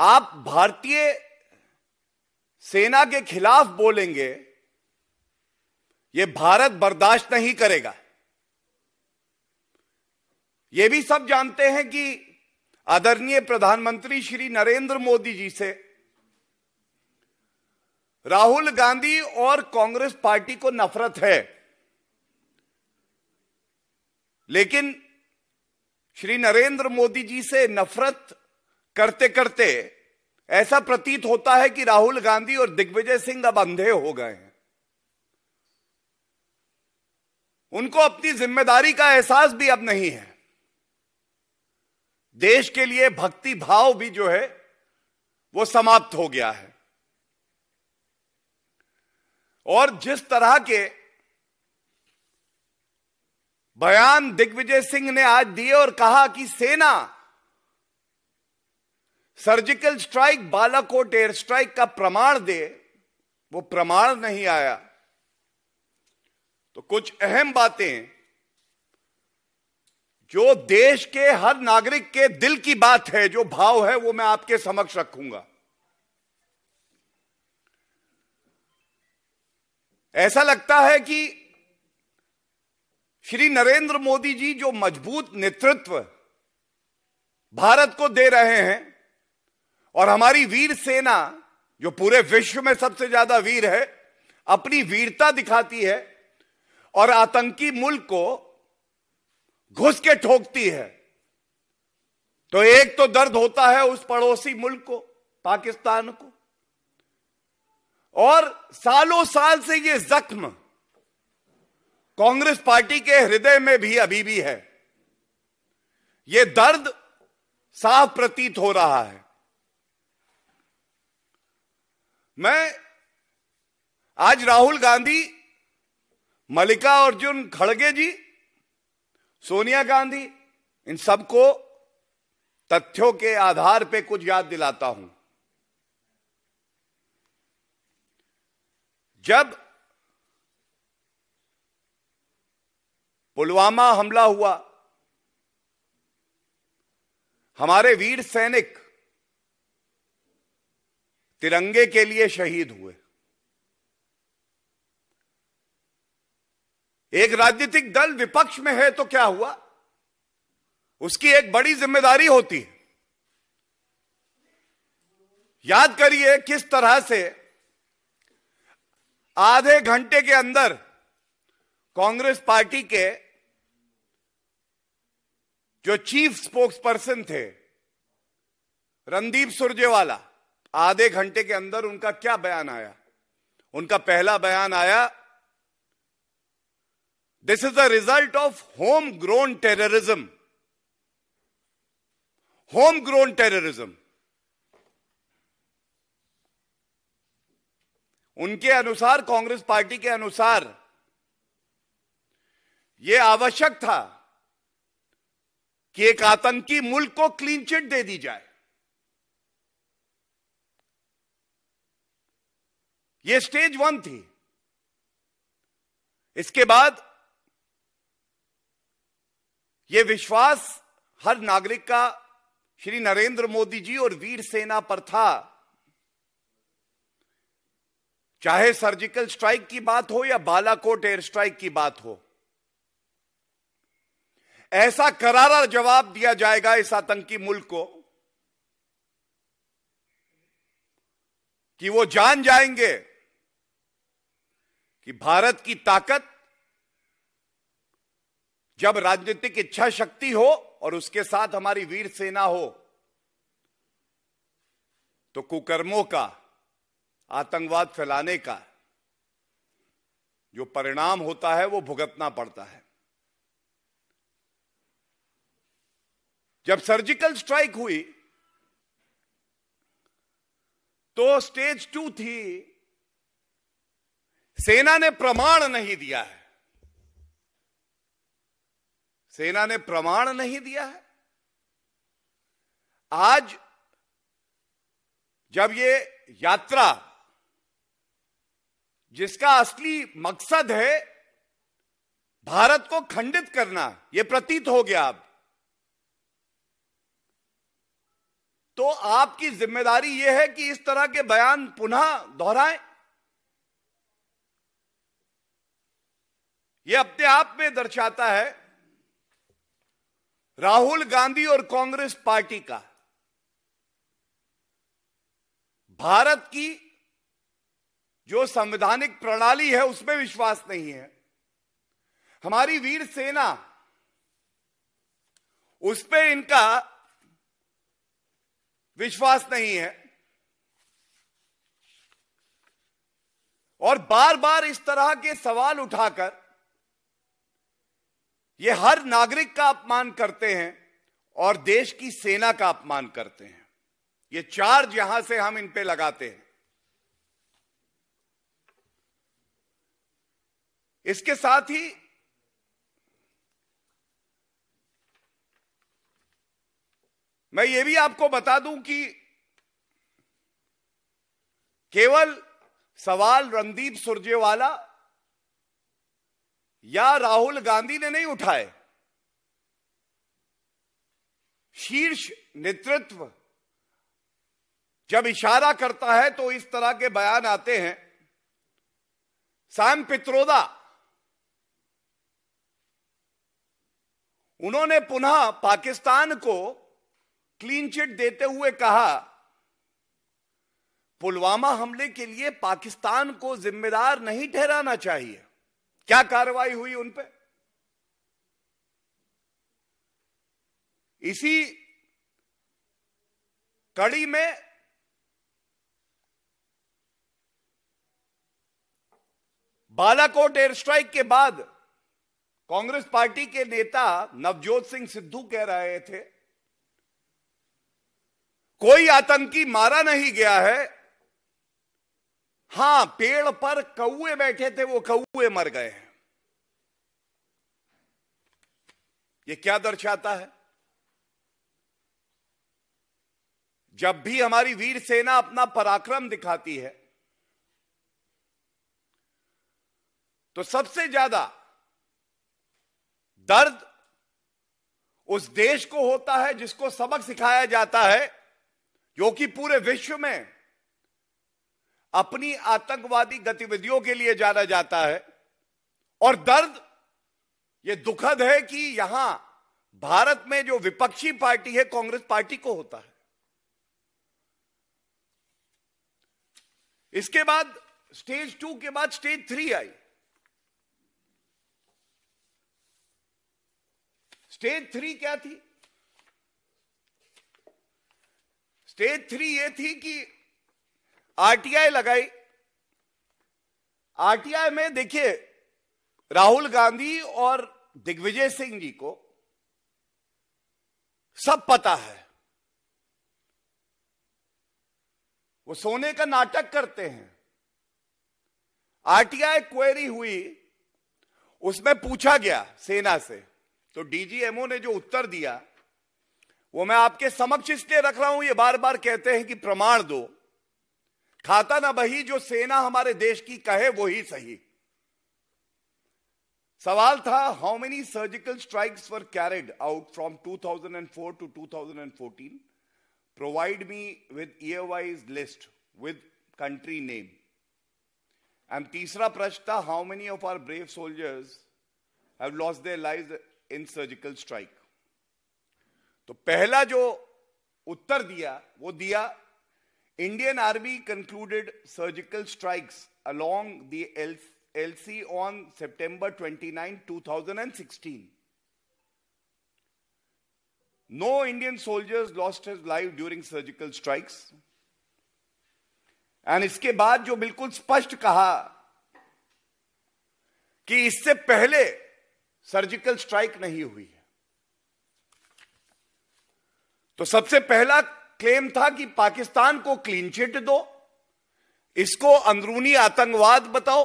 आप भारतीय सेना के खिलाफ बोलेंगे, यह भारत बर्दाश्त नहीं करेगा। यह भी सब जानते हैं कि आदरणीय प्रधानमंत्री श्री नरेंद्र मोदी जी से राहुल गांधी और कांग्रेस पार्टी को नफरत है, लेकिन श्री नरेंद्र मोदी जी से नफरत करते करते ऐसा प्रतीत होता है कि राहुल गांधी और दिग्विजय सिंह अब अंधे हो गए हैं। उनको अपनी जिम्मेदारी का एहसास भी अब नहीं है। देश के लिए भक्ति भाव भी जो है वो समाप्त हो गया है। और जिस तरह के बयान दिग्विजय सिंह ने आज दिए और कहा कि सेना surgical strike, Balakot air strike का प्रमाण दे, वो प्रमाण नहीं आया। तो कुछ अहम बातें जो देश के हर नागरिक के दिल की बात है, जो भाव है, वो मैं आपके समक्ष रखूंगा। ऐसा लगता है कि श्री नरेंद्र मोदी जी जो मजबूत नेतृत्व भारत को दे रहे हैं और हमारी वीर सेना जो पूरे विश्व में सबसे ज्यादा वीर है, अपनी वीरता दिखाती है और आतंकी मुल्क को घुस के ठोकती है, तो एक तो दर्द होता है उस पड़ोसी मुल्क को, पाकिस्तान को, और सालों साल से ये जख्म कांग्रेस पार्टी के हृदय में भी अभी भी है। ये दर्द साफ प्रतीत हो रहा है। मैं आज राहुल गांधी, मल्लिकार्जुन खड़गे जी, सोनिया गांधी, इन सबको तथ्यों के आधार पे कुछ याद दिलाता हूं। जब पुलवामा हमला हुआ, हमारे वीर सैनिक तिरंगे के लिए शहीद हुए। एक राजनीतिक दल विपक्ष में है तो क्या हुआ, उसकी एक बड़ी जिम्मेदारी होती है। याद करिए किस तरह से आधे घंटे के अंदर कांग्रेस पार्टी के जो चीफ स्पोक्स पर्सन थे रणदीप सुरजेवाला, आधे घंटे के अंदर उनका क्या बयान आया। उनका पहला बयान आया, this is the result of home grown terrorism. Home grown terrorism. उनके अनुसार, कांग्रेस पार्टी के अनुसार, यह आवश्यक था कि एक आतंकी मुल्क को क्लीन चिट दे दी जाए। यह स्टेज 1 थी। इसके बाद यह विश्वास हर नागरिक का श्री नरेंद्र मोदी जी और वीर सेना पर था। चाहे सर्जिकल स्ट्राइक की बात हो या बालाकोट एयर स्ट्राइक की बात हो, ऐसा करारा जवाब दिया जाएगा इस आतंकी मुल्क को कि वो जान जाएंगे कि भारत की ताकत जब राजनीतिक इच्छा शक्ति हो और उसके साथ हमारी वीर सेना हो, तो कुकर्मों का, आतंकवाद फैलाने का जो परिणाम होता है वो भुगतना पड़ता है। जब सर्जिकल स्ट्राइक हुई तो स्टेज 2 थी। सेना ने प्रमाण नहीं दिया है। सेना ने प्रमाण नहीं दिया है। आज जब ये यात्रा, जिसका असली मकसद है भारत को खंडित करना, यह प्रतीत हो गया अब, तो तो आपकी जिम्मेदारी यह है कि इस तरह के बयान पुनः दोहराएं। यह अपने आप में दर्शाता है राहुल गांधी और कांग्रेस पार्टी का भारत की जो संवैधानिक प्रणाली है उसमें विश्वास नहीं है, हमारी वीर सेना उस पे इनका विश्वास नहीं है, और बार बार इस तरह के सवाल उठाकर ये हर नागरिक का अपमान करते हैं और देश की सेना का अपमान करते हैं। ये चार्ज यहां से हम इन पे लगाते हैं। इसके साथ ही मैं ये भी आपको बता दूं कि केवल सवाल रणदीप सुरजेवाला या राहुल गांधी ने नहीं उठाए, शीर्ष नेतृत्व जब इशारा करता है तो इस तरह के बयान आते हैं। सैम पित्रोदा, उन्होंने पुनः पाकिस्तान को क्लीन चिट देते हुए कहा पुलवामा हमले के लिए पाकिस्तान को जिम्मेदार नहीं ठहराना चाहिए। क्या कार्रवाई हुई उन पे? इसी कड़ी में बालाकोट एयर स्ट्राइक के बाद कांग्रेस पार्टी के नेता नवजोत सिंह सिद्धू कह रहे थे कोई आतंकी मारा नहीं गया है, हां पेड़ पर कौवे बैठे थे, वो कौवे मर गए हैं। ये क्या दर्शाता है? जब भी हमारी वीर सेना अपना पराक्रम दिखाती है तो सबसे ज्यादा दर्द उस देश को होता है जिसको सबक सिखाया जाता है, जो कि पूरे विश्व में अपनी आतंकवादी गतिविधियों के लिए जाना जाता है। और दर्द यह दुखद है कि यहां भारत में जो विपक्षी पार्टी है कांग्रेस पार्टी को होता है। इसके बाद स्टेज 2 के बाद स्टेज 3 आई। स्टेज 3 क्या थी? स्टेज 3 ये थी कि आरटीआई लगाई। आरटीआई में देखिए राहुल गांधी और दिग्विजय सिंह जी को सब पता है, वो सोने का नाटक करते हैं। आरटीआई क्वेरी हुई, उसमें पूछा गया सेना से, तो डीजीएमओ ने जो उत्तर दिया वो मैं आपके समक्ष इसलिए रख रहा हूं, ये बार बार कहते हैं कि प्रमाण दो, खाता ना बही जो सेना हमारे देश की कहे वो ही सही। सवाल था how many surgical strikes were carried out from 2004 to 2014, provide me with year wise list with country name. And तीसरा प्रश्न था how many of our brave soldiers have lost their lives in surgical strike. तो पहला जो उत्तर दिया वो दिया Indian Army concluded surgical strikes along the LC on September 29, 2016. No Indian soldiers lost his life during surgical strikes. And इसके बाद जो बिल्कुल स्पष्ट कहा कि इससे पहले सर्जिकल स्ट्राइक नहीं हुई है। तो सबसे पहला क्लेम था कि पाकिस्तान को क्लीन चिट दो, इसको अंदरूनी आतंकवाद बताओ,